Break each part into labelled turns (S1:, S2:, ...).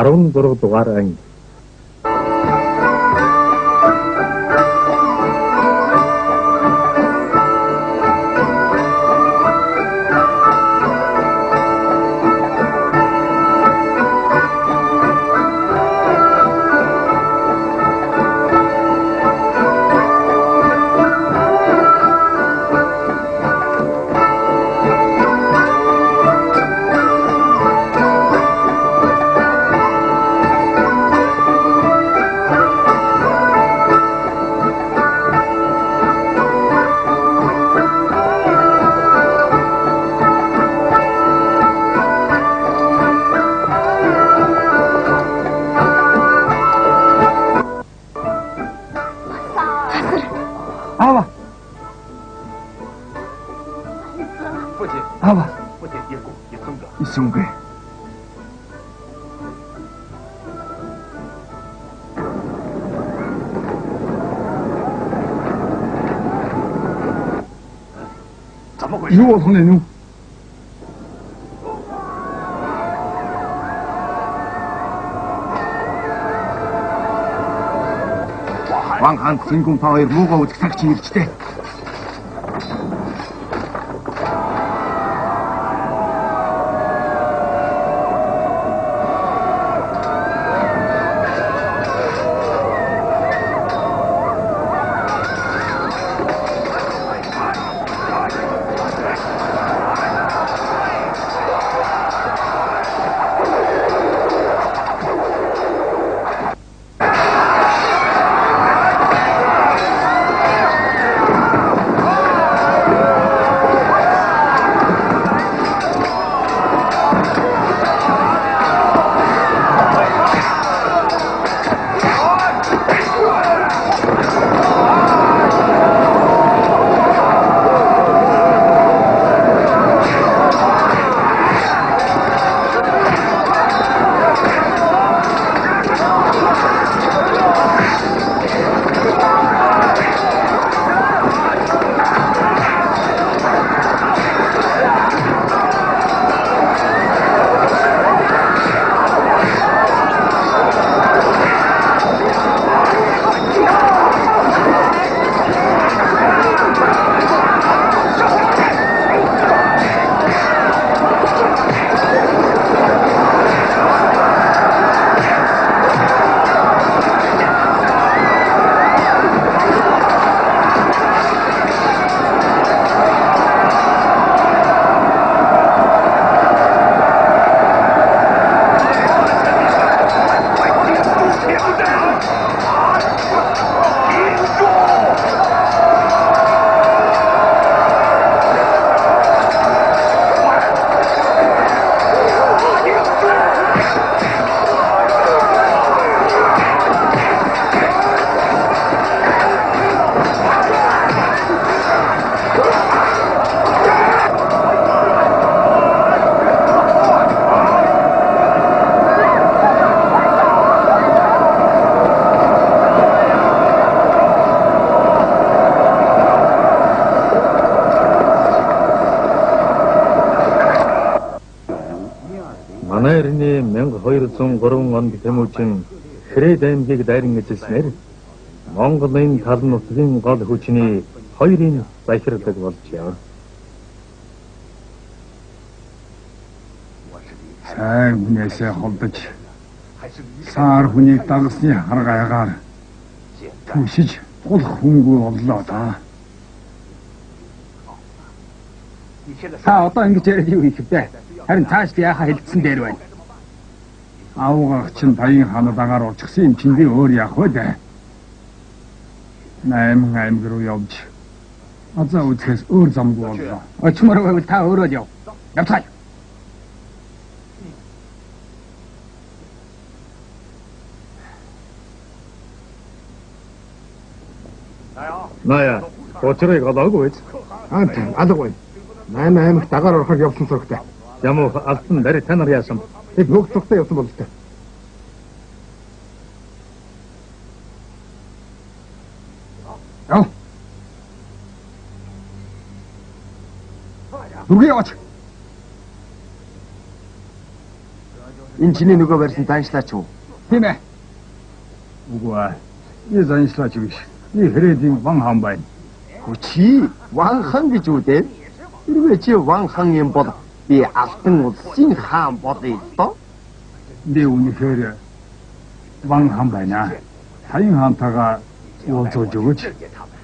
S1: 16 дугаар анги.
S2: Юу болох нь юу? Ван хаан Сингун та хоёр муугаа үзэх цаг чи иржтэй.
S1: Манайрны 1203 онд Тэмүүжин Хэрээд аймгийг дайран эзэлснээр Монголын тал нутгийн гол хүчний хоёрын захирдаг болж явна.
S2: Сайн хүнээсээ холдож саар хүнийг дагсны харгаагаар түшиж гол хүнгүй боллоо да.
S3: Та одоо ингэж яриад юу хийх вэ? Харин цааш яхаа хэлдсэн дээр байна.
S2: Аавгах чинь Баян хаанад агаар орчихсан юм чинь би өөр яах вэ дээ. 8 аймаг руу явж азаа үзэхээс өөр замгүй боллоо.
S3: Очмоор байвал та өөрөө л яв. Явцгаая.
S1: Ная, очрыг олоогүй биз?
S2: Тийм, алгагүй. 8 аймаг дагаар ороход явсан сөрөгтэй.
S1: Ямуу алтан барь танаар яасан?
S2: Тэг нүг цогтой явсан бол тээ. Яа. Нүг яваач.
S4: Энэ чиний нөгөө барьсан заншлаач уу?
S3: Тийм ээ.
S2: Үгүй ээ. Энэ заншлаач биш. Энэ Хэрээдийн Ван хаан байна.
S4: Чи Ван хаан гэж үү дээ? Хэрвээ чи Ван хаан юм бол би алтан улсын хаан болъё доо.
S2: Би үнэхээр Ван хаан байна. Хаян хаантайгаа уулзуулж өгөөч.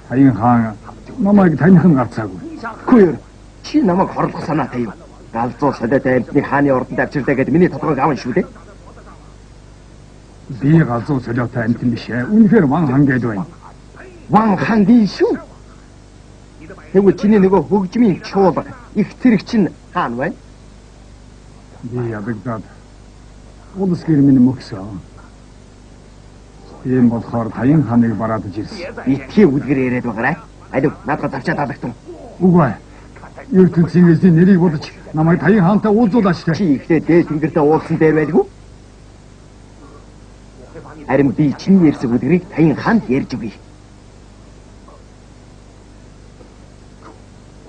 S2: Хаян хаан намайг таних нь гарцаагүй.
S4: Хөөе. Чи намайг хорлох санаатай юу? Галзуу солиотой амтны хааны ордонд авчирлаа гэдэг миний тодорхойг авна шүү дээ.
S2: Би галзуу солиотой амтэн биш ээ. Үнэхээр Ван хаан гэдэг байна.
S4: Ван хаангийн шүү. Тэгвэл чиний нөгөө хөгжмийн чуулга их зэрэг чинь хаана байна?
S2: Би ядагдаад улс гэр минь мөксөн. Тийм болохоор Хаян хааныг бараадж ирсэн.
S4: Итгий үлгэр яриад байгаарай. Алив наадга завчаад алагдсан.
S2: Үгүй. ертөнцийн эзний нэрийг бодож намайг Хаян хаантай уулзуулаач те.
S4: Чи ихтэй дээд тэнгэртээ уулсан дээр байлгүй. Харин би чиний ярьсан үлгэрийг Хаян хаанд ярьж өгье.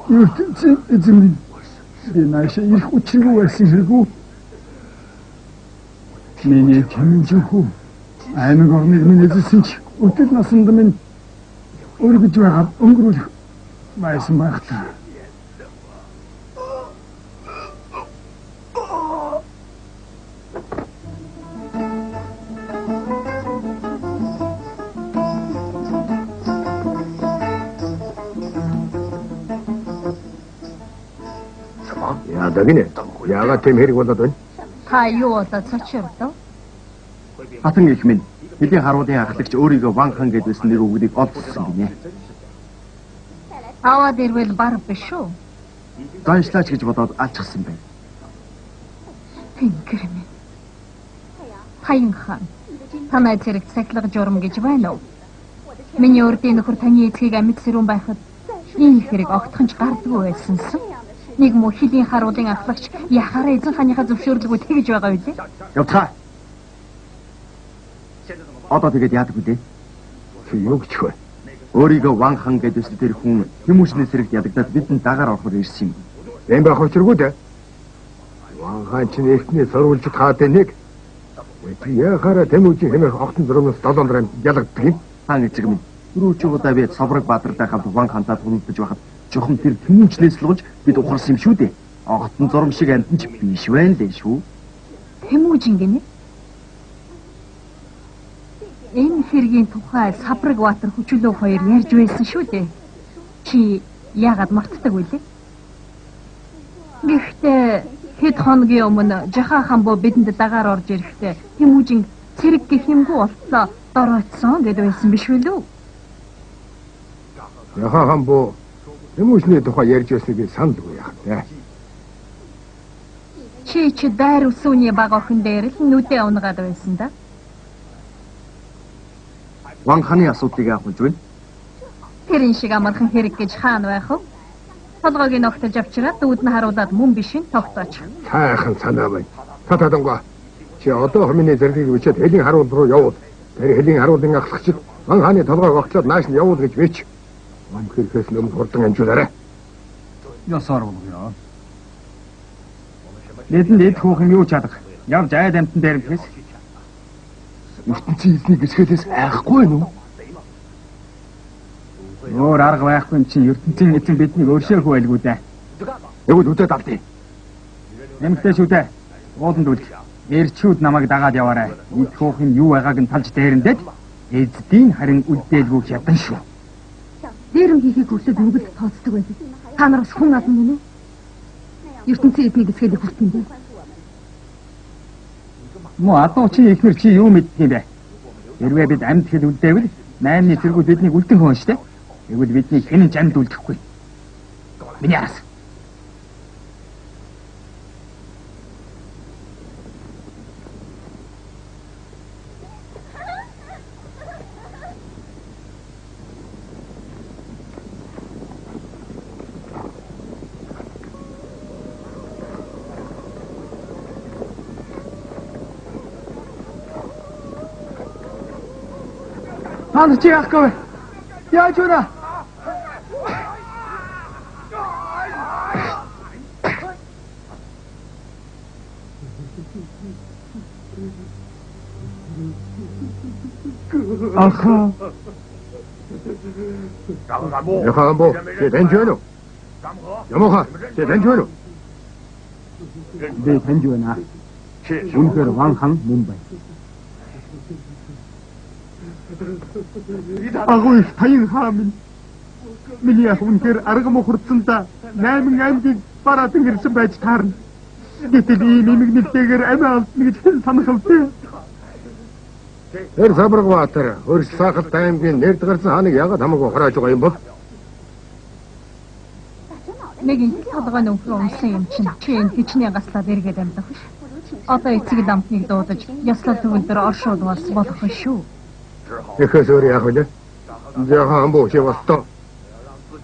S2: ертөнцийн эзэн би наашаа ирэх учиргүй байсан хэрэггүй. Миний тэмжинхүү аймаг орныг минь эзэлсэн ч өтөл насанд минь өргөж байгаа өнгөрүүлэх байсан байх та.
S5: Ядагинэ. Яагаад тийм хэрэг болоод байна?
S6: Та юу удаа цочирдоо?
S4: Хатан их минь хэдийн харуулын ахлагч өөрийгөө Ван хаан гэдсэн нэр үгдийг олдсон гинэ.
S6: Аваад ирвэл бар биш үү?
S4: Даншлаач гэж бодоод алчсан байна.
S6: Тэнгэр минь. Хаян хаан. Танай зэрэг цахилга журам гэж байна уу? Миний урдын нөхөр таны эцгийг амьд сэрүүн байхад ийм хэрэг огтхонч гардгүй байсансан. Нэг муу хэдийн харуулын ахлагч яхаараа эзэн хааныхаа зөвшөөрлөгөө тэгж байгаа үү?
S4: Явцгаа. Одоо тэгээд яадаг үү?
S5: Чи юу гэж вэ?
S4: Өөрийгөө Ван хаан гэдсэн тэр хүн хүмүүшний сэрэгт ядагдаад бидэнд дагаар орохоор ирсэн юм.
S5: Эм байх учиргүй дээ. Ван хаан чинь эхний сурвалжид хаатай нэг. Чи яхаараа Тэмүүжийн хэмээх огтон зурмаас 7 ранд ялгаддаг юм.
S4: Хаан эцэг минь. Түрүүч удаа би Совраг Баатартай хамт Ван хаантай тулалдаж байхад жохон тэр Тэмүүжнээс л болж бид ухарсан юм шүү дээ. Огтон зурм шиг амтан ч биш байна лээ шүү.
S6: Тэмүүжин гинэ. Энэ хэргийн тухай Савраг Баатар хүчлөө хоёр ярьж байсан шүү дээ. Чи яагаад мартдаг вүлээ? Гэхдээ хэд хоногийн өмнө Жаха хамбоо бидэнд дагаар орж ирэхдээ Тэмүүжин цэрэг гэх юмгүй болтлоо доройтсон гэд байсан биш үү?
S5: Яха хамбоо Тэмүүжний тухай ярьж байсныг саналгүй яах вэ?
S6: Чи дайр усууны баг охин дээр л нүдээ унгаад байсан да.
S4: Ван хааны асуудлыг авах гэж байна.
S6: Тэрэн шиг амархан хэрэг гэж хаана байх вэ? Толгойг нь огтож авчираад дүүд нь харуулад мөн биш нь тогтооч.
S5: Сайхан санаа байна. Татадангва. Чи одоо хомины зэргийг үчээд хэлийн харуул руу явуул. Тэр хэлийн харуулын ахлагчид Ван хааны толгойг огтлоод нааш нь явуул гэж вич. Мөн хэрэгээс өмнө хурдан амжуулаарай.
S2: Ясаар болгоё. Нэдэнд эд хүүхэн юу чадах? Явж айд амтан дээр гэхээс
S5: ертөнцийн эзний гисгээс айхгүй нү?
S2: өөр арга байхгүй юм чинь ертөнцийн эзэн биднийг өршөөхөө байлгүй дээ.
S5: Тэгвэл үдээд авдээ.
S2: Нэмэгтэй шүү дээ. Ууланд үлдэх. Эрчүүд намайг дагаад яваарай. Эд хүүхэн юу байгааг нь талж дээрэндээд эздийн харин үлдээлгүй хятан шүү.
S6: Дээрэн хийхийг хүсэж мөнгөд тооцдог байдаг. Та нар бас хүн алан гинэ. ертөнцийн эзний гисгэлийг хүртэн дээ.
S2: Мөн адуу чи ихнэр чи юу мэддэг юм бэ? Хэрвээ бид амьд хэл үлдээвэл 8-ны зэргүүд биднийг үлдэн хөөн штэ. Тэгвэл бидний хэн ч амьд үлдэхгүй. Миний яас. Хан чи яах гээ? Яаж вэ?
S3: Аха.
S5: Яхаамбо, чи таньж байна уу? Ямаха, чи таньж байна уу?
S3: Би таньж байна. Үнэхээр Ван хан мөн байна. Агуу таян хаа минь. Миний ах үнэхээр арга мохордсон та 8 аймгийг бараад ирсэн байж таарна. Гэтэл ийм эмгэнэлтэйгээр амиа алдна гэж хэн санах вэ?
S5: Тэр Сабрагбаатар хөрс сахалт аймгийн нэрд гарсан ханыг яагаад хамаагүй харааж байгаа юм бол?
S6: Нэг их толгой нөхөр унсан юм чинь чи энэ хичнээн гаслаад эргээд амьдах биш. Одоо эцэг дамтныг дуудаж яслал төгөлдөр оршуулвал болох шүү.
S5: Эхээс өөр яах вэ? Яхаамбо чи бастоо.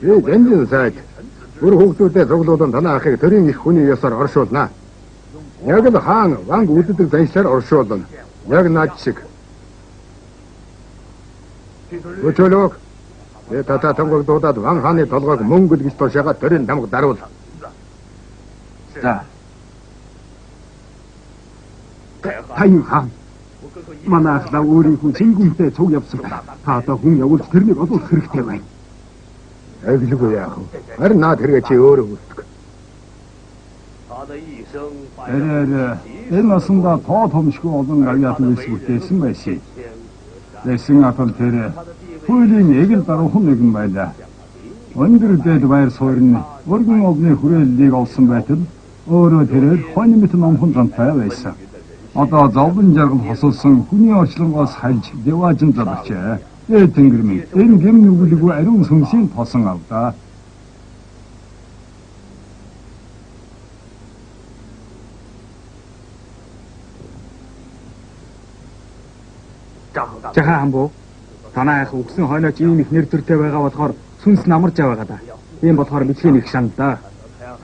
S5: Эндэн сайд бүр хүүхдүүдэд цуглуулан танаа ахыг төрийн их хүний ясаар оршуулнаа. Яг л хаан ванг үлддэг заншаар оршуулна. Яг наад шиг. Өчөлөг тата тамгаг дуудаад ван хааны толгойг мөнгөл гэж тушаагаад төрийн тамга даруул.
S4: За.
S3: Таян хаан. Манай ахлаа өөрийнхөө цэнгүнтэй цуг явсан. Та одоо хүн явуулж тэрнийг олуулах хэрэгтэй байна.
S5: Эглэгүй яах вэ? Харин наад хэрэгэ чи өөрөө үлддэг.
S3: Энэ насандаа тоо томшгүй олон авьяат үйлс бүтээсэн байсан. Лэсэн атал тэр хуулийн эгэл даруухан нэгэн байлаа. Өндөр дэд байр суурь өргөн овны хүрээллийг олсон байтал өөрөө тэрээр хойно мэт номхон зантай байсан. Одоо зовлон жаргал хосолсон хүний орчлонгоос хальж деважин залгачаа. Тэнгэр минь энэ гэм нүгэлгүй ариун сүнсийн тосон авдаа. Жахаамбо танаа ах өгсөн хойноч ийм их нэр төртэй байгаа болохоор сүнс намарж байгаа да. Тийм болохоор мэдхийн их шанд да.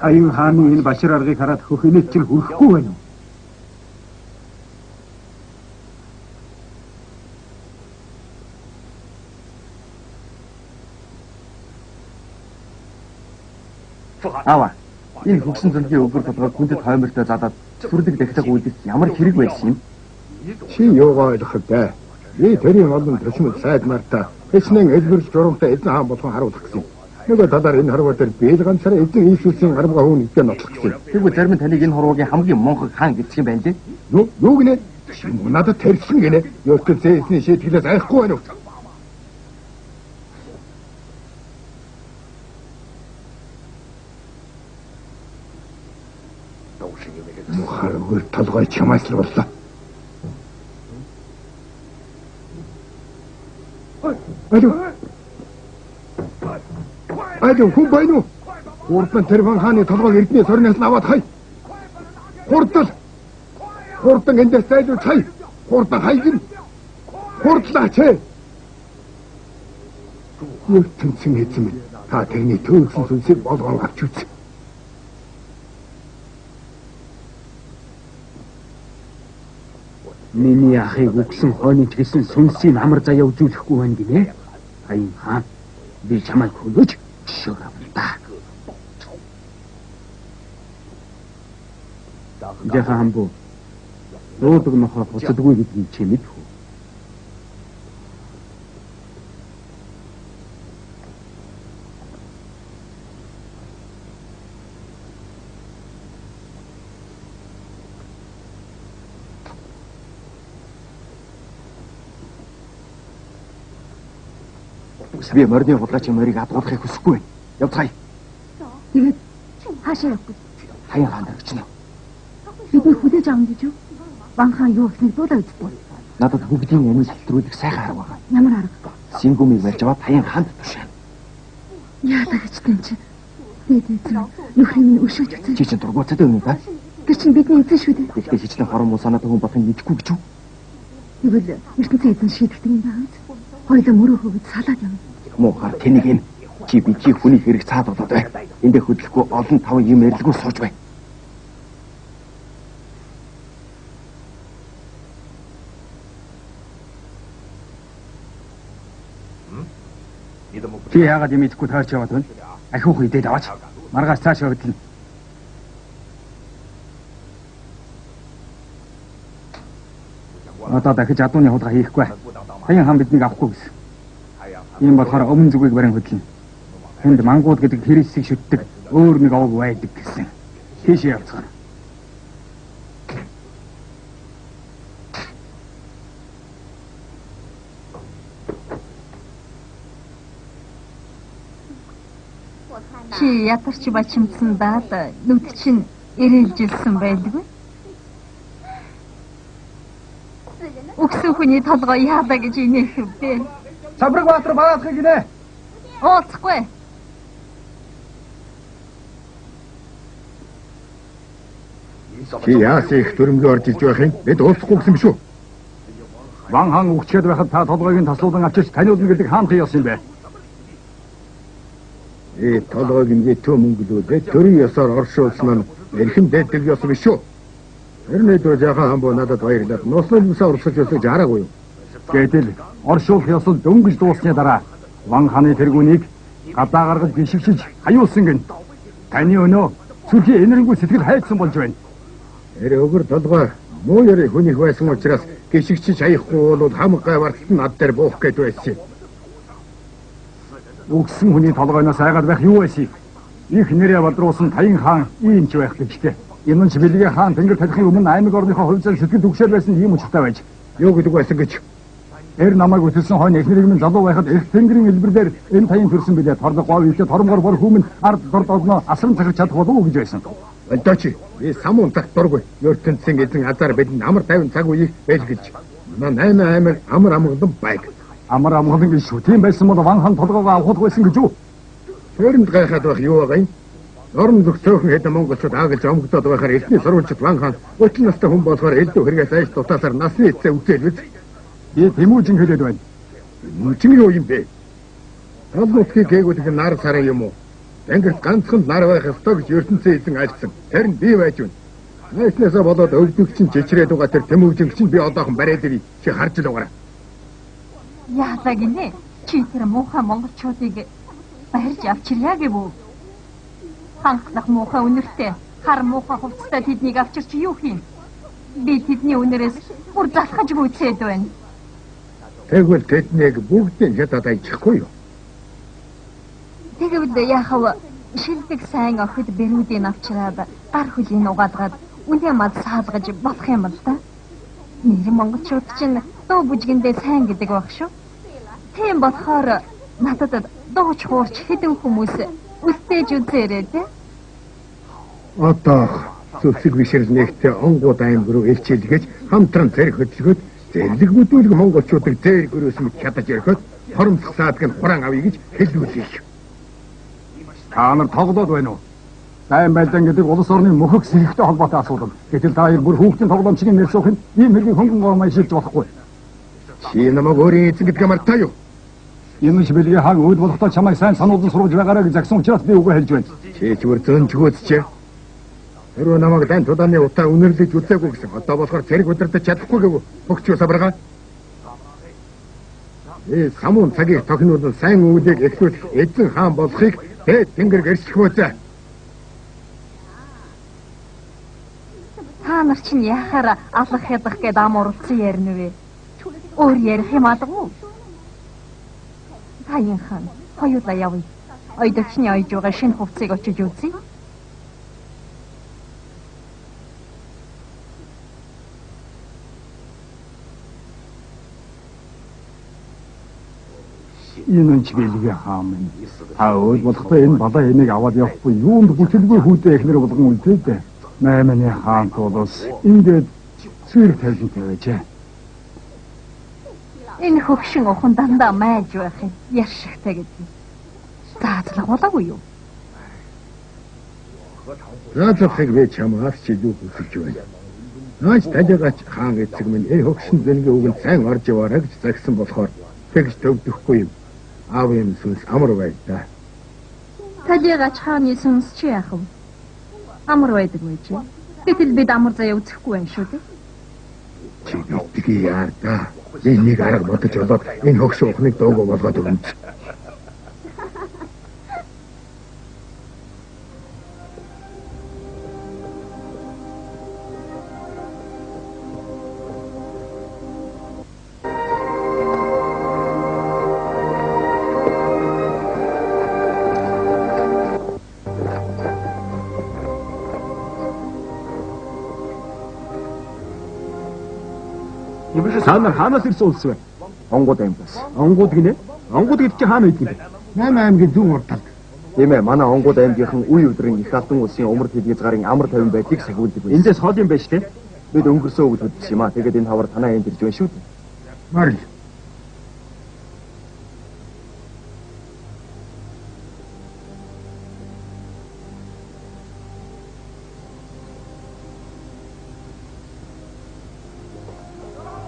S3: Аюун хааны энэ башир аргыг хараад хөх инэт чинь хүрэхгүй байна.
S4: Аваа. Энэ хөгсөн зөнгийн өгөр толгойг хүндэт хоймортой задаад сүрлэг дахиад үйлдэх ямар хэрэг байсан юм?
S5: Чи юугаа ойлгох вэ? Би тэрийн олон төсмөд сайд мартаа хэчнэн элбэрч журамтай эзэн хаан болгон харуулах гэсэн. Нөгөө талаар энэ харваа дээр биэл ганцаараа эзэн Иесусийн гарбага хүн ихтэй нотлох гэсэн.
S4: Тэгвэл зарим нь таныг энэ хуруугийн хамгийн монхог хаан гэдэг юм байна лээ.
S5: Юу гинэ? Чи надад тэрсэн гинэ. Ёртол зээсний шийтгэлээс айхгүй байна уу? Мухар өөр толгой чамаас л боллоо. Айдуу хүн байна уу? Хурдан тэр ван хааны толгойг эрдний сорнаас нь аваад хай. Хурдан эндээс зайлуулж хай. Хурдан хайгин. Хурдлаач. Ертөнцийн эзэн минь та тэрний төөрсөн сүнсийг болгон авч үз.
S3: Миний ахыг өгсөн хойноч гэсэн сүнсийн амар заяа үзүүлэхгүй байна гинэ. Аян хаан би чамайг хөлөж шөг авлаа. Жахаамбо дуудаг нохоо буцдаггүй гэдгийг чи мэдв үү?
S4: Би морины хулгайчийн морийг адгуулахыг хүсэхгүй байна. Явцгаая.
S6: Тэгээд хаашаа явах вэ?
S4: Хаян хаан дэрчнэ.
S6: Бидний хүлээж авах гэж юу? Ван хаан юу гэхнийг дуулаа үзтээ.
S4: Надад бүгдийн амийг салтруулах сайхан арга байна.
S6: Ямар арга?
S4: Сингумыг барьж аваад хаян хаанд тушаа.
S6: Яадаг ч тийм чи. Тэгээд нөхрийн минь өшөөж үтсэн.
S4: Чи чинь дургуутаад өгнө да?
S6: Тэр чинь бидний эзэн шүү дээ.
S4: Гэхдээ хичнээн хорон мусанаад хүн болохыг мэдгүй гэж юу?
S6: Тэгвэл ертөнцийн эзэн шийдэх юм байна. Хоёулаа мөрөө хөвөд салаад явна.
S4: Муухай тэнийг энэ чи бидний хүний хэрэг цаад болоод бай. Эндээ хөдлөхгүй олон таван юм ярилгүй сууж бай.
S3: Чи яагаад юм идэхгүй таарч яваад байна? Ахиух идээд аваач. Маргааш цаашаа хөдлөн.
S2: одоо дахиж адууны хулгай хийхгүй. Хаян хаан биднийг авахгүй гэсэн. Ийм болохоор өмнө зүгийг барин хөдлөн. Тэнд мангууд гэдэг хэрэгсийг шүтдэг өөр нэг овог байдаг гэсэн. Тийшээ явцгаана.
S6: Чи ядарч бачимдсан даад нүд чинь ирээлжилсэн байлгүй. Өгсөн хүний толгой яадаа гэж инеэх вэ?
S3: Саврагбаатар баатах гинэ.
S6: Ооцгүй.
S5: Чи яас их төрөмлөө орж иж байх юм? Бид ууцахгүй гэсэн биш үү?
S3: Ван хаан өгчээд байхад та толгойг таслуулан авчиж таниулна гэдэг хаанхын ёс юм бэ?
S5: Толгойг ингээд төв мөнгөлөөд төрийн ёсоор оршуулсан нь эрхэм дэддэг ёс биш үү? Тэрнийдөө жаахан хамбоо надад баярлаад нослолсоо урсаж өсөж араагүй юу?
S3: Гэтэл оршуулах ёсол дөнгөж дуусны дараа Ван хааны тэргүүнийг гадаа гаргаж гიშгшиж хаюулсан гин. Таны өнөө сүрхий энэрэнгүй сэтгэл хайцсан болж байна.
S5: Өгөр толгой муу ярэ хүнийх байсан учраас гიშгчиж хаяхгүй бол хамаг гай барталт над дээр буух гээд байсан.
S3: Өгсөн хүний толгойноос айгаад байх юу байсан? Их нэрээ бодруулсан Таян хаан ийм ч байх гэжтэй. Энэ нь Бэлгийн хаан тэнгэр тарихын өмнө аймаг орныхоо хувьцаанд сэтгэл түгшээр байсан ийм учиртай байж.
S5: Юу гэдэг байсан гэж?
S3: Намайг үтэлсэн хойно эхнэрийг минь залуу байхад их тэнгэрийн элбэрлэр энэ Таян төрсөн билээ. Торлог гоо ихэ тормгор бор хүмүн ард дордоодноо асран цагж чадах болов уу гэж байсан.
S5: Олдооч, самуун цагт дургүй. ертөнцийн эзэн азар бидэнд амар тайван цаг үеийг бэлгэж. Манай 8 аймаг амар амгалан байг.
S3: Амар амгалан гэж шүү. Тийм байсан бол Ван хаан толгойгоо авах байсан гэж юу?
S5: Тэрэнд гайхаад байх юу байгаа юм? Норм зөвхөн хэдэн монголчууд аагалж омгдоод байхаар эхний сурвалжид Ван хаан 30 настай хүн болохоор элдв хэрэгээс айж дутаасаар насны эцээ үзээлвэж.
S3: Тэмүүжин хэлээд байна.
S5: Нүчиг юу юм бэ? Талнутгийг гээгүүлэх нь нар сарын юм уу? Тэнгэр ганцхан нар байх ёстой гэж ертөнцийн эзэн альцсан. Тэр нь би байж байна. Найснасаа болоод өвдөг чинь жичрээд байгаа тэр тэмүүжин чинь би одоохон бариад ирий. Чи харж л угаарай.
S6: Яалаа гинэ. Чи тэр муухай монголчуудыг барьж авчирья гэв. Ханхлах муухай үнэртэй хар муухай хувцастай тэднийг авчирч юу хийн? Би тэдний үнэрээс бүр залхаж гүйцээд байна.
S5: Тэгвэл тэднийг бүгдийг хятад ажихгүй юу?
S6: Тэгвэл яахав шилдэг сайн охид бэрүүдийн авчираад гар хөлийн угаадгаад үнэ мад саалгаж болох юм л да. Нэр монголчууд чинь дуу бүжгэндээ сайн гэдэг байх шүү. Тийм болохоор надад дууч хуурч хэдэн хүмүүс үлдээж үзээрэй дээ.
S5: Одоо зүсэг бишрэл нэгтээ онгууд аймаг руу илчилгээж хамтран зэрэг хөдөлгөөд зэрлэг бүдүүлэг монголчуудыг зэрэг өрөөс мэд хядаж ирэхэд хоромсох саадаг нь хураан авъя гэж хэлүүлэх.
S3: Та нар тоглоод байна уу? Дайн байлдан гэдэг улс орны мөхөх сэрэгтэй холбоотой асуудал. Гэтэл та хоёр бүр хүүхдийн тоглоомчиг нэр суухын ийм хэргийн хөнгөн гоомай шилж болохгүй.
S5: Чи намайг өөрийн эзэн гэдгээ мартаа юу?
S3: Энэ ч Бэлгийн хаан үйл болохтой чамайг сайн сануулсан сурвалж байгаарай гэж загсан учраас би үгүй хэлж байна.
S5: Чи зүгээр зөнжгөөцчээ. Тэр намайг дан тудааны утаа үнэрлэж үзээгүй гэсэн. Одоо болохоор зэрэг удирдах чадахгүй гэв. Хөгч сабарга. Самуун цагийг тохинуулан сайн үүдийг эхлүүлэх эзэн хаан болохыг тэнгэр гэрчлэх үзээ.
S6: Та нар чинь яхаар алах ядах гээд ам уралцсан ярина вэ? Өөр ярих юм адгүй. Таян хаан, хоёулаа явъя. Ойдогчны ойж байгаа шинэ хувцсыг очиж үзье.
S3: Энэ нь ч Бэлгийн хаан минь. Та үйл болохтой энэ балаа энийг аваад явахгүй юунд бүхэлгүй хүүдээ эхнэр болгон үлдээд. Найманы хаан тулс ингээд цэвэр тавилантай байжээ.
S6: Энэ хөгшин ухан дандаа майж байх юм. Яршигтай гэдэг. Заазлах болоогүй юу?
S5: Заазлахыг би чамаас ч илүү хүсэж байна. Наач талигач хаан эцэг минь хөгшин зэнгийн үгэнд сайн орж яваарай гэж загсан болохоор тэгж төвдөхгүй юм. Аав юм сүнс амар байлаа.
S6: Талигач хааны сүнс чи яах вэ? Амар байдаг үү чи? Гэтэл бид амар заяа үзэхгүй байх шүү дээ.
S5: Чи битгий яар да. Энийг арга бодож болоод энэ хөгш ухныг дуугүй болгоод өгнө.
S2: Та нар хаанаас ирсэн улс вэ?
S4: Онгод аймгаас.
S2: Онгууд гинэ? Онгууд гэдэг чинь хаана байдаг юм бэ?
S5: 8 аймгийн зүүн урд.
S4: Тийм ээ, манай Онгод аймгийнхан үе өдрийн их алдан улсын умар телевиз гарын амар 50 байдлыг сахиулдаг байсан.
S2: Эндээс хол юм байж тээ.
S4: Бид өнгөрсөн өдөр хөдөлсөн юм аа. Тэгээд энэ хавар танаа энд ирж байна шүү дээ.
S5: Марл.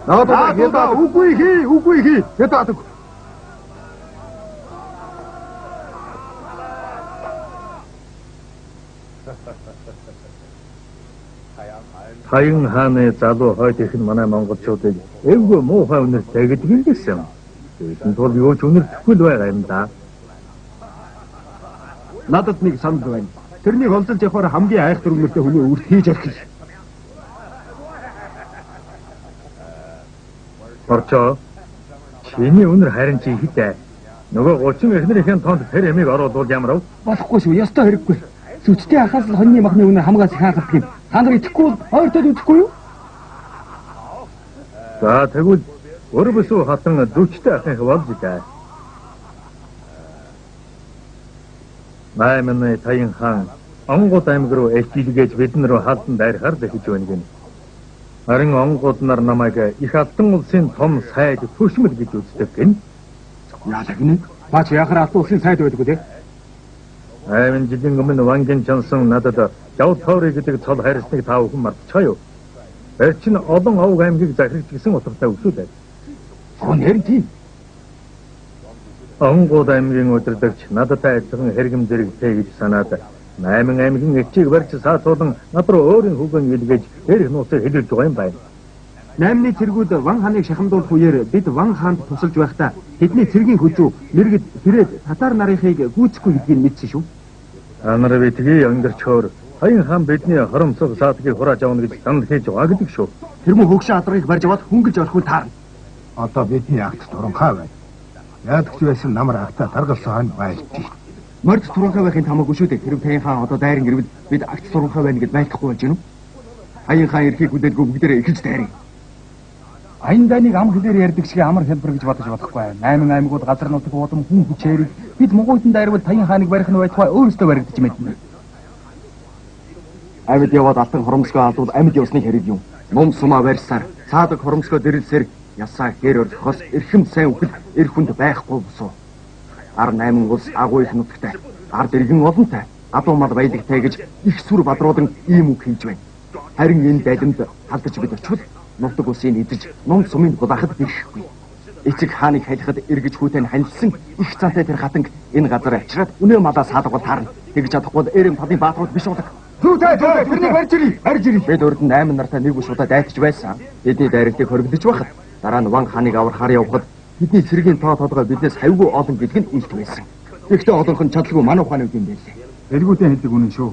S4: Надад үгүй хий.
S5: Ятаадаг.
S1: Хаян хааны залуу хойд их нь манай монголчуудыг эвгүй муухай үнэр тэгдэг юм гэсэн. Тэгсэн тул юу ч үнэрдэхгүй л байгаа юм да.
S2: Надад нэг санал байна. Тэрнийг олзолж явахаар хамгийн айхтар үнэртэй хүний үрт хийж орхив.
S1: Орчоо. Чиний үнэр харин чи хитэ. Нөгөө 30 эхнэрийн тоонд тэр ямиг оруулаад ямар вэ?
S2: Болохгүй шүү. Ёстой хэрэггүй. Зүттэй ахаас л хоньны махны үнэр хамгаас их хаагадаг юм. Та нар итгэхгүй бол ойртоод үтгэхгүй юу?
S1: За тэгвэл өрбөсөө хатан зүчтэй ахих болж дээ. Найманы Таян хаан Онгод аймаг руу ээлжиж бидэн рүү халдан дайрахаар захиж байна гэнэ. Харин онгод нар намайг их алдан улсын том сайд төшмөл гэж үздэг гин.
S2: Яадаг нэ? Баач яхаар алдан улсын сайд байдгүй те.
S1: Аймын жилийн өмнө Вангийн Чансан надад Жав Товри гэдэг цол хайрсныг та бүхэн мартчихаа юу? Тэр чинь олон овг аймгийг захирч гисэн утгатай өсөө дээ.
S2: Нэр нь тийм.
S1: Онгод аймгийн удирдагч надад айцхан хэрэгэм зэрэгтэй гэж санаад 8 аймгийн эцгийг барьж саатуулан над руу өөрийн хүүхэн илгээж эрх нууцыг хэлж байгаа юм байна.
S2: 8-ны цэргүүд Ван хааныг шахамдуулах үеэр бид Ван хаанд тусалж байхдаа тэдний цэргийн хүчүү мэрэгд тэрээд татар нарынхыг гүйцэхгүй гэдгийг мэдсэн шүү.
S1: Та нар битгий өнгөрчөөр Таян хаан бидний хоромцог саатгийг хурааж авна гэж санал хийж байгаа гэдэг шүү.
S2: Тэр мөн хөгшин адрыг барьж аваад хөнгөлж орохгүй таарна.
S5: Одоо бидний агт туранхай байна. Яадаг ч байсан намар агтаа таргалсан хань байлж.
S2: Морд туранхай байхын хамаагүй шүү дээ. Тэр Таян хаан одоо дайран ирвэл бид агт туранхай байна гэж байлдахгүй болж гэнэ үү? Таян хаан эрхийг хүлээдгүй бүгдээрээ ихэж дайрыг. Аян дайныг ам хэлээр ярьдаг шиг амар хэлбэр гэж бодож болохгүй. 8 аймагуд газар нутаг удам хүн хүчээр бид Монголд дайрвал Таян хааныг барих нь байтугай өөрөөсөө баригдаж мэднэ.
S4: Амьд яваад алтан хоромсгоо алдвал амьд явсныг хэрэг юм. Ном сумаа барьсаар цаадаг хоромсгоо дэрэлсээр ясаа хээр орхихоос эрхэм сайн үхэл эр хүнд байхгүй босоо. Ар 8 улс агуу их нутагтай. Ард иргэн олонтой. Адуу мал баялагтай гэж их сүр бадруудан ийм үг хийж байна. Харин энэ дайланд халдаж бид очвол нутаг улсыг эзэж ном сумын гулахад бэрхгүй. Эцэг хааныг халихад эргэж хүүтэй ханилсан их цантай тэр хатанг энэ газар авчираад үнэ малаа саадагвал таарна. Тэгж чадахгүй эрэм талын баатрууд биш болдог.
S5: Түүтэй тэрнийг барьж ирий.
S4: Бид урд нь 8 нартай нэг ушуудаа дайтаж байсан. Бидний дайралтыг хоригдож байхад дараа нь Ван хааныг аврахаар явхад бидний цэргийн тоо толгой биднээс хавьгүй олон гэдэг нь илт байсан. Гэхдээ одонх нь чадлагүй манай ухааны үг юм байлээ.
S2: Эргүүдэн хэлдэг үнэн шүү.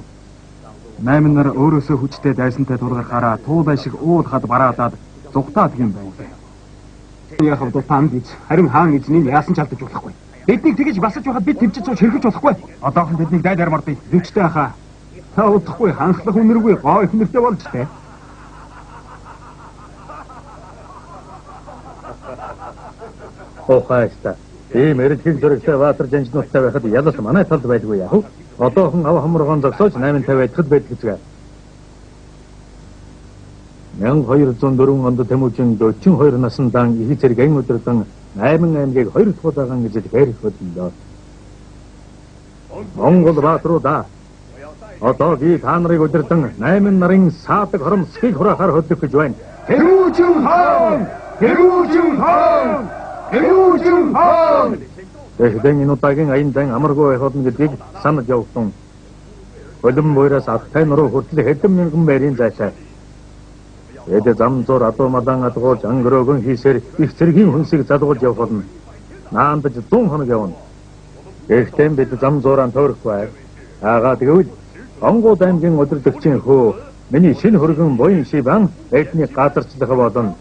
S2: 8 нар өөрөөсөө хүчтэй дайсантай тулгархаараа туулай шиг уулахад бараадаад зугтаад юм байна. Яхав дутаан гэж харин хаан эзнийг яасан ч алдаж болохгүй. Биднийг тэгж басаж байхад бид төвчж сууж хэрэгж болохгүй. Одоохон биднийг дайдаар мардъя. Зүчтэй хаа. Та удахгүй ханхлах үнэргүй гоо их нэртэй болж тээ.
S1: Охайста. Ийм эрдхийг зөрөгтэй Баатар жанжнуудтай байхад ялалт манай талд байдгүй яах вэ? Одоохон ав хамргон зогсоож 850 байхад байдаг гэзгээ. 1204 онд Тэмүүжин 42 насндаа их зэрэг ан өдрөдөн 8 аймгийг 2 дахь удаан гэж барих боллоо. Монгол баатруудаа одоо би та нарыг өдрөдөн 8 нарын саадаг хоромсгийг хураахаар хөдлөх гэж байна.
S5: Тэмүүжин хаан! Тэмүүжин хаан! Тэмүүжин хаан!
S1: Тэхдэн энэ удаагийн аяндан амаргүй байх болно гэдгийг санаж явсан. Болон буйраас Алтай нуруу хүртэл хэдэн мянган байрын зайшаа. Эдэ зам зур адуу мадан адгуулж ангөрөөгөн хийсээр их зэргийн хүнсийг задгуулж явах болно. Наандаж 100 хоног явна. Гэхдээ бид зам зуурaan тойрохгүй. Агаа тэгвэл Онгод аймгийн удирдагчийн хөө миний шинэ хөргөн буян шиван эдний газарчлах болно.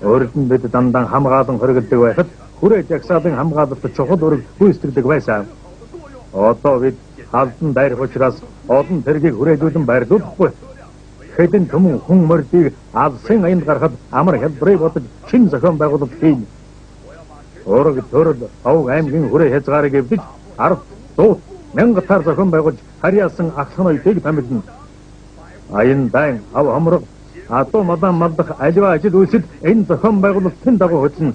S1: Өөрөөр нь бид дандаа хамгаалан хоригддаг байхад хүрээ жагсаалын хамгаалалт чухал үүрэг гүйцэтгэдэг байсан. Одоо бид халдан дайрах учраас олон тэргийг хүрээжүүлэн байрлуулахгүй. хэдэн төмөн хүн мордыг алсын аянд гарахад амар хялбарыг бодож шин зохион байгуулалт хийн. Ураг төрөл Овг аймгийн хүрээ хязгаарыг эвдэж ард дуут мянгатаар зохион байгуулж харьяасан ахлах ноёдыг тамилна. Аян дайн ав хамраг атуу мадан малдах аливаа ажил үйлсэд энэ зохион байгуулалтын дагуу хөтлөн.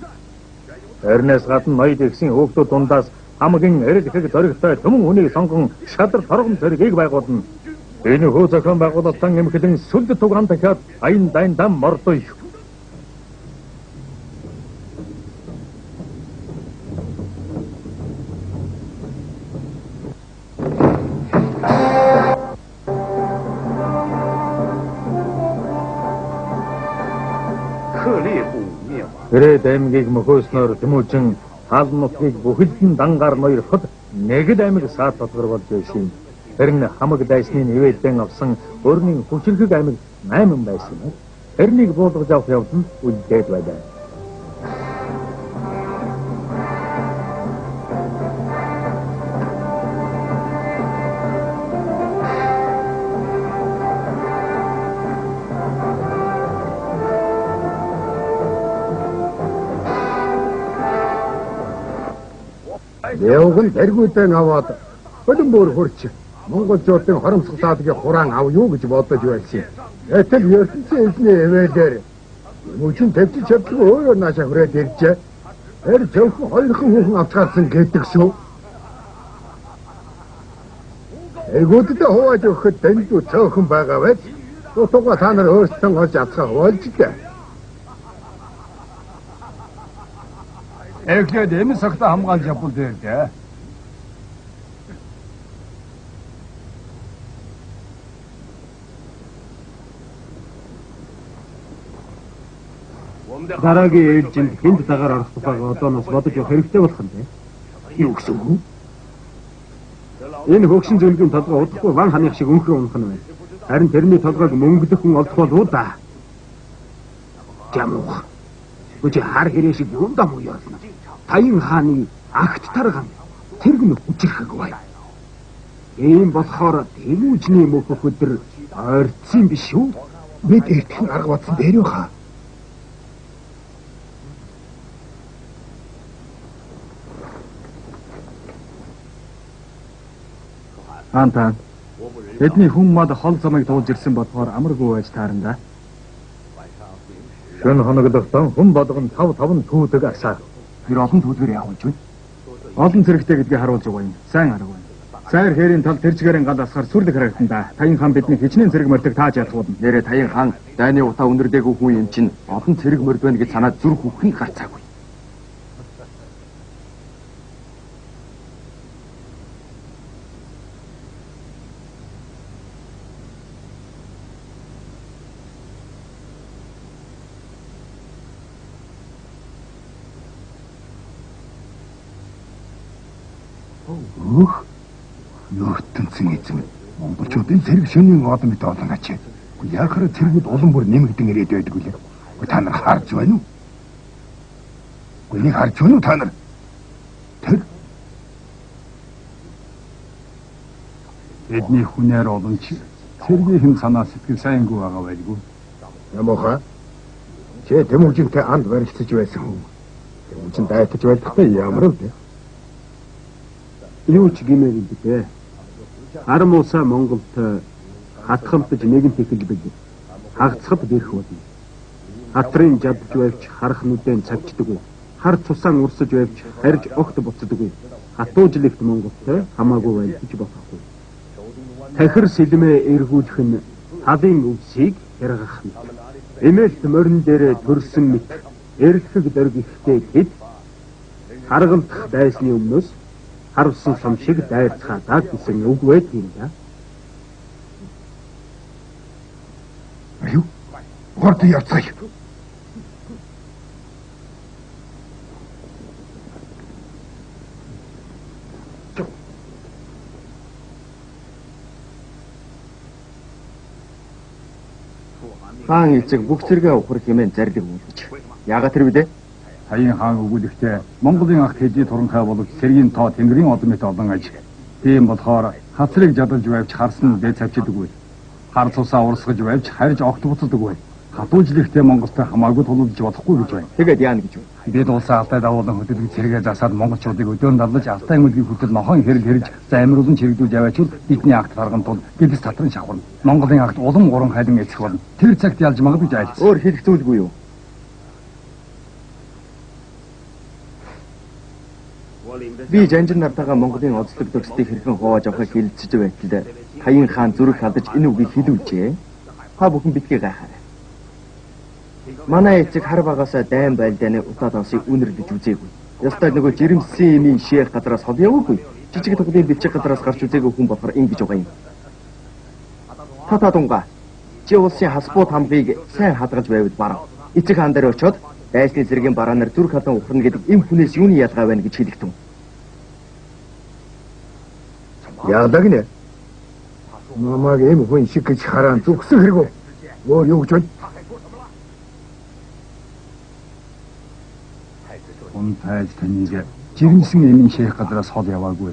S1: Эрнэс гадна ноёд ихсийн хүүхдүүд дундаас хамгийн эрэл ихэг зоригтой төмөн хүнийг сонгон шадар торгон цэргийг байгуулна. Энэ хөө зохион байгуулалтан эмхлэн сүлд тугаан дахиад аян дайн дам мордоё. Ирээд аймгийг мөхөөснөөр Тэмүүжин хаалн нутгийг бүхэлдэн дангаар ноёрход нэг л аймаг саад толгор болж байсан. Тэрний хамаг дайсны нивэлдэн авсан өөрийн хүчрхэг аймаг 8 байсан. Тэрнийг буулгаж авах явдал нь үлдээд байлаа.
S5: Явган тэргүүдэн аваад хөлбөөр хурч монголчуудын хоромсгол саадгийн хураан ав юу гэж бодож байсан. Гэтэл ертөнцийн эзний эвэлэр мөчн тавьчих чадлагүй өөрөө наашаа хүрээд иржээ. Тэр зөвхөн хоёрхан хүүхэн авчгаалсан гэдэг шүү. Эгүүдэд хувааж өгөхөд дэндүү цөөхөн байгаа байж тутуга та нар өөрсдөө олж авцгаа болж дээ.
S3: Эхлээд энэ согтоо хамгаалж явбал дээр дээ.
S2: Дараагийн ээлжинд хэнд дагаар орох тухайга одооноос бодож явах хэрэгтэй болох юм бэ?
S5: Юу гэсэн үг?
S2: Энэ хөгшин зөвлөгийн толгой удахгүй ван ханых шиг өнхрөө унах нь байна. Харин тэрний толгойг мөнгөлөх хүн олдох болов да. Жамуух. Үгүй хар хэрэг шиг юундаа муу яасна. Таян хааны агт тарган тэргэн хүчрэх бай. Ийм болохоор Тэмүүжний мөхөх өдөр ойрцсон биш үү?
S5: Бид эртхэн арга бодсон дээр юу хаа?
S3: Антан. Бидний хүн мод хол замыг туулж ирсэн болохоор амаргүй байж таарна.
S1: Шөн хоногдохтон хүн болгон 5 түүдэг асаа.
S3: Тэр олон түүдгээр яах вэ? Олон зэрэгтэй гэдгийг харуулж байгаа юм. Сайн арга байна. Сайр хэрийн тал тэрчгэрийн гал асгаар сүрлэг харагдана да. Таян хаан бидний хичнээн зэрэг мордыг тааж ялгуулна.
S4: Нэрэ Таян хаан дайны утаа өнөрдөөгүй хүн юм чинь олон зэрэг морд байна гэж санаад зүрх үхэн гарцаагүй.
S5: Өөх. Ертөнцийн эзэн монголчуудын зэрэг шөнийн одон мэт олон ачаа. Яахаар зэрэгүүд улам бүр нэмэгдэн ирээд байдаг үлээ. Та нар харж байна уу? Энийг харж байна уу та нар? Тэр
S3: Бидний хүнээр олон ч цэргийнхэн санаа сэтгэл сайнгүй байгаа байлгүй.
S5: Ямааха. Чи Тэмүүжинтэй анд барилцаж байсан хүн. Тэмүүжин дайтаж байдагтай ямар вэ?
S2: Юу ч гэмээр юм бэ? Арам усаа Монголд хатхамтж нэгэн тэхэл бий. Хагцхад дэрх болно. Хатрын жавж байвч харах нүдэн цавчдаггүй. Хар цусаан урсаж байвч харж огт буцдаггүй. Хатуужлэгт Монголтой хамаагүй байл гэж болохгүй. Тахир сэлмээ эргүүлэх нь талын өвсийг яргах нь. Эмээлт морин дээр төрсөн мэт эргэхэг дөрг ихтэй хэд харгалдах дайсны өмнөөс харуулсан сум шиг дайрцгаадаа гэсэн үг байт юм да.
S5: Аюу. Горд явцгаая.
S4: Хаан эцэг бүх зэрэгээ ухрах хэмээн зарлиг өгүүлж. Яагаад тэр вэ?
S3: Таян хаан өгүүлэхдээ Монголын ах хэдий туранхай боловч цэргийн тоо тэнгэрийн олон мэт олон аж. Тийм болохоор хацрыг жадалж байвч харсан дээд цавчдаггүй. Хар цусаа урсгаж байвч харж огт буцалдаг бай. Хатуужилэгтэй Монголтой хамаагүй тулуулж болохгүй гэж байна.
S4: Тэгээд яана гэж байна.
S3: Бид улсаа алтай дагуулan хөдөлгөж зэрэгээ засаад монголчуудыг өдөөн даллаж алтай мөдгийн хөдөл нохон хэрэг хэрж замируулан чирэгдүүлж яваачвал бидний акт гарган тул гэлс татран шахарна. Монголын акт улам уран хайлан эцэх болно. Тэр цагт ялж магадгүй гэж айлц.
S4: Өөр хэлэх зүйлгүй юу? Би жанжин нартайгаа Монголын оцлог төгсдгийг хэрхэн хувааж авахыг хэлэлцэж байтал Хаян хаан зүрх хадаж энэ үгийг хэлүүлжээ. Та бүхэн битгий гайхаарай. Манай эцэг хар багасаа дайн байлдааны утаад авсыг үнэрлэж үзээгүй. Ястай нөгөө жирэмсэн эмийн шээх гадраас хол яваагүй. Жижиг тухлын бэлчиг гадраас гарч үзээгүй хүн болохоор ингэж байгаа юм. Та тунга. Чи улсын хасбууд хамгаыг сайн хадгалж байвал барав. Эцэг хаан дээр очиод дайсны зэргийн бараанаар зүрх хадан ухрна гэдэг эм хүнээс юуны ялгаа байна гэж хэлэгтэн.
S5: Яадаг нэ? Намайг эм хүн шиг гэж хараан зүгсэн хэрэг үү? Өөр юу гэж байна?
S3: Он тайз таныг жирэмсэн эмийн шээх газраас хол яваагүй.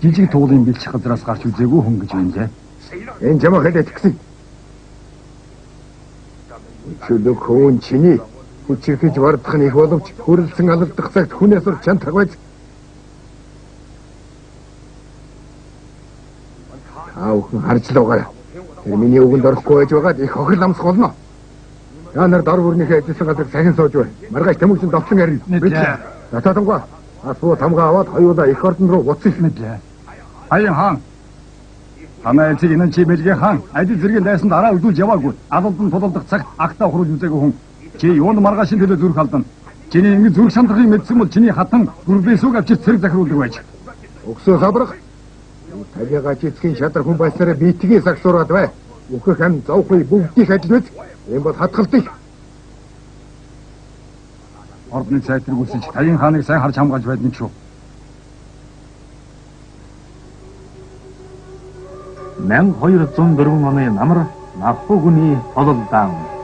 S3: Жижиг туулын бэлчих газраас гарч үзээгүй хүн гэж байна лээ.
S5: Энэ жамаа хэлээд гисэн. Чөлөг хүн чиний хүчирхэж вардах нь их боловч хүрэлцэн алдах цагт хүнээс ур чам тагвайз. Аавхан харж л угаарай. Тэр миний үгэнд орохгүй байж байгаад их хохир амсах болно. Та нар дор бүрнийхээ ажилласан газар сахин сууж бай. Маргааш тэмүүжин довтлон ярина. Нататангаа асуу тамгаа аваад хоёулаа их ордон руу буцъя мэдлээ.
S3: Хаян хаан. Танай эцэг энэ чи Бэлгийн хаан ажил зэргийн дайсанд араа өгүүлж яваагүй. Алуулдан тулалдах цагт актаа ухруулж үзээгүй хүн. Чи юунд маргаашин төлөө зүрх алдан. Чиний ингэ зүрх шантрахыг мэдсэн бол чиний хатан гүрбэсүг авчиж цэрэг захируулдаг байж.
S5: Өгсөө сабрах. Талигач эцгийн шадар хүн байсараа битгий сагсуураад бай. Үхэх ам зовхой бүгдийг адил биз. Энэ бол хатгалтай.
S3: Ордны цайтрыг үсэж Хаян хааныг сайн харж хамгаалж байдгийг шүү.
S1: 1204 оны намар Навху гүний тололдаан.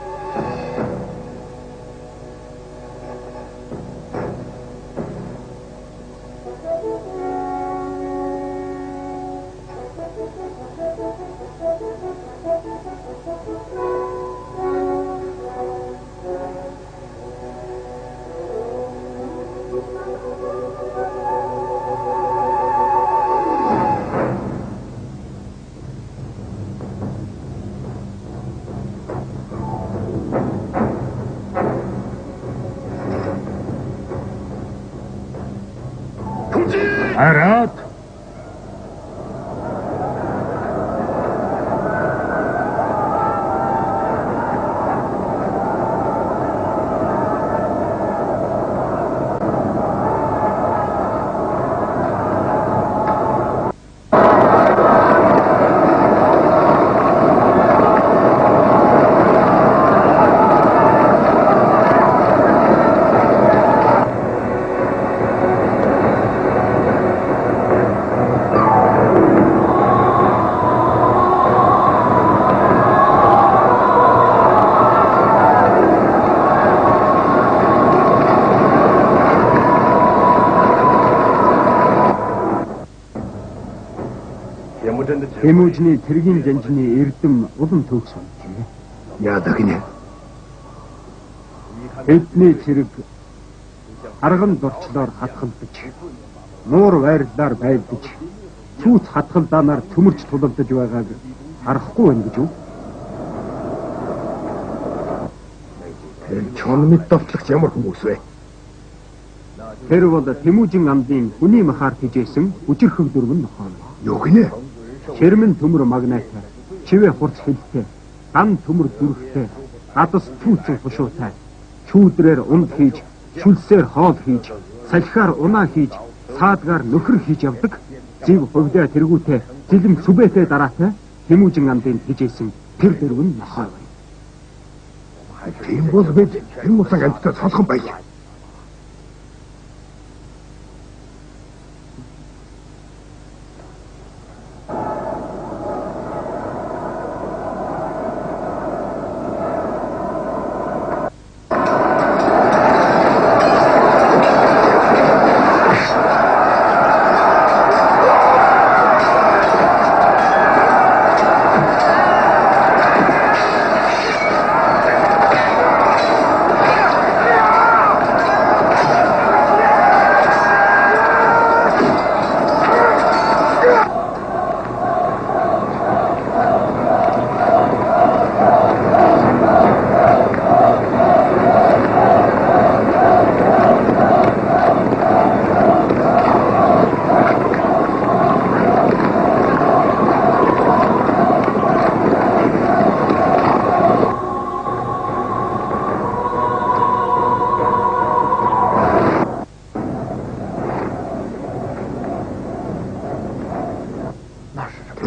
S3: Арат.
S2: Тэмүүжний цэргийн жанжны эрдэм улам төгс болжээ.
S5: Яадаг нэ?
S2: Тэдний цэрэг арган дурчлаар хатгалдаж, нуур байрлалаар байлдаж, цүүц хатгалдаанаар төмөрч тулалдаж байгааг харахгүй байна гэж үү?
S5: Тэр чон мэд довтлогч ямар хүмүүс вэ?
S2: Тэр бол Тэмүүжин амдын хүний махаар хижээсэн хүчирхэг дөрвөн нохоо.
S5: Юу гинэ?
S2: Шэрмэн төмөр магнайтай, чивэ хурц хэлтэй, дан төмөр дүрхтэй, гадас түүцэн хушуутай, чүүдрээр унд хийж, шүлсээр хоол хийж, салхиар унаа хийж, саадгаар нөхөр хийж явдаг, зив хөвдөө тэргүүтэй, зилэм сүбэтэй дараатай, Тэмүүжин амдын хижээсэн тэр дөрвөн нохоо байна.
S5: Тийм бол бид энэ мусан амттай солхон байлаа.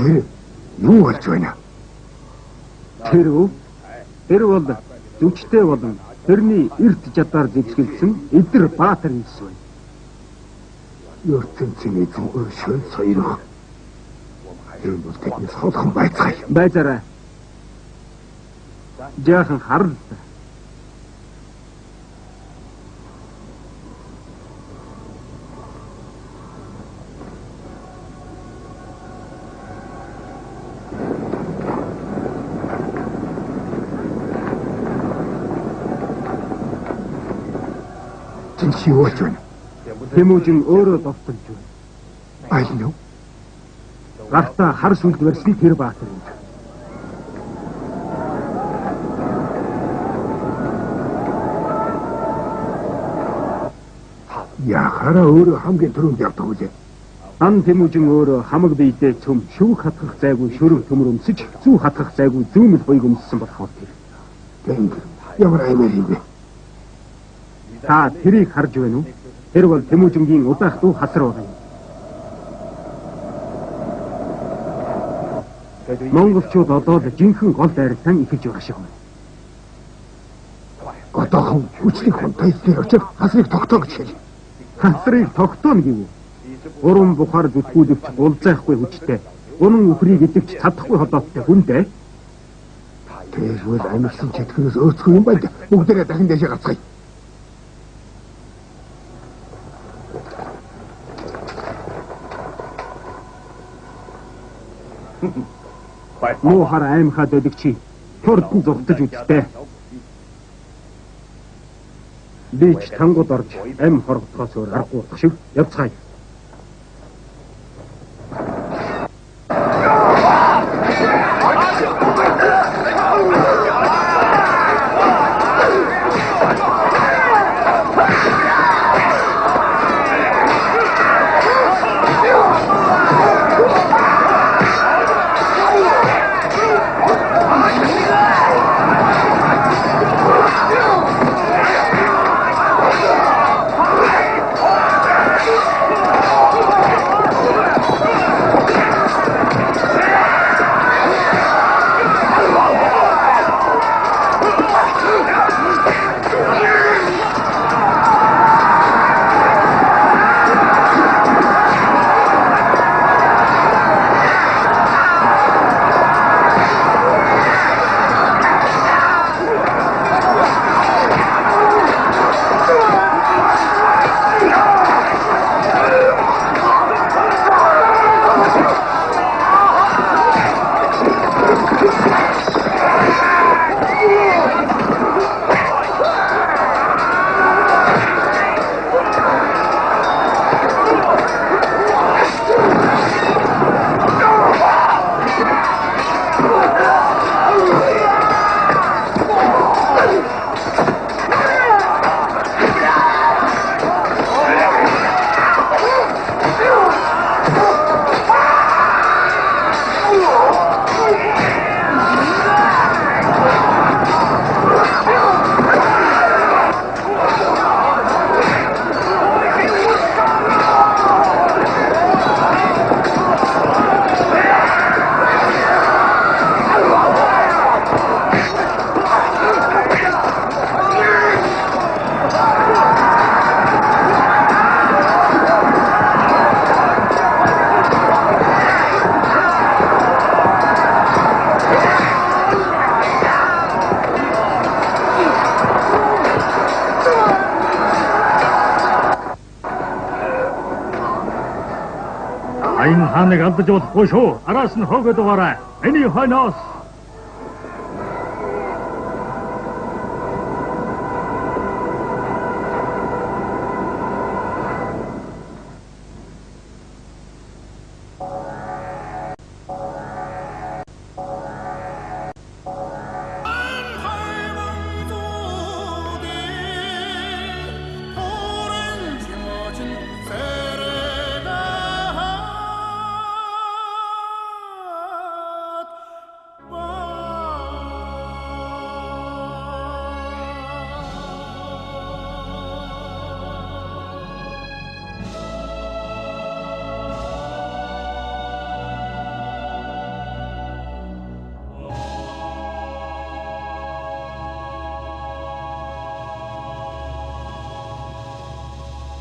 S5: Тэр юу болж байна?
S2: Тэр бол зүчтэй болон тэрний эрт жадаар зэвсгэлсэн эдэр баатар хэлс байна.
S5: ертөнцийн эзэн өршөөл соёрох. Энэ бол тэднээс холхон байцгаая.
S2: Байцаарай. Жаахан харал.
S5: Чи юу болж байна?
S2: Тэмүүжин өөрөө довтолж байна.
S5: Аль нь?
S2: Гартаа хар сүлд барьсан тэр баатар юм.
S5: Яхара өөрөө хамгийн түрүүнд явдаг үлээ.
S2: Ан Тэмүүжин өөрөө хамаг биедээ цөм шүүх хатгах зайгүй шөрөг төмөр өмсөж зүү хатгах зайгүй зүүмэл хоёг өмссөн болохоор тэр.
S5: Тэнд ямар аймаар юм бэ?
S2: Та тэрийг харж байна уу? Тэр бол Тэмүүжингийн удаах дуу хасар байна. Монголчууд одоо л жинхэнэ гол дайралтан ихэж байгаа шиг байна.
S5: Одоохон хүчлэг хунтайсны очиж хасрыг тогтоо гэж хэл.
S2: Хасрыг тогтооно гэв. Уран бухаар зүтгүүлэгч улзайхгүй хүчтэй. Унан үхрийг идэвч чадахгүй холбоотой хүн дээ.
S5: Тэгвэл амьдсан чэтгэнээс өөрсгөө юм байна. Бүгдээрээ дахин дэшээ гацгаая.
S2: Муу хар аймхад өгч чи хурдан зугтаж үттэй. Би ч тангууд орж ам хоргоцоос өөр аргагүй болох шиг явцгаая.
S1: Хааныг алдаж болохгүй шүү. Араас нь хөөгд угаарай. Эний хойноос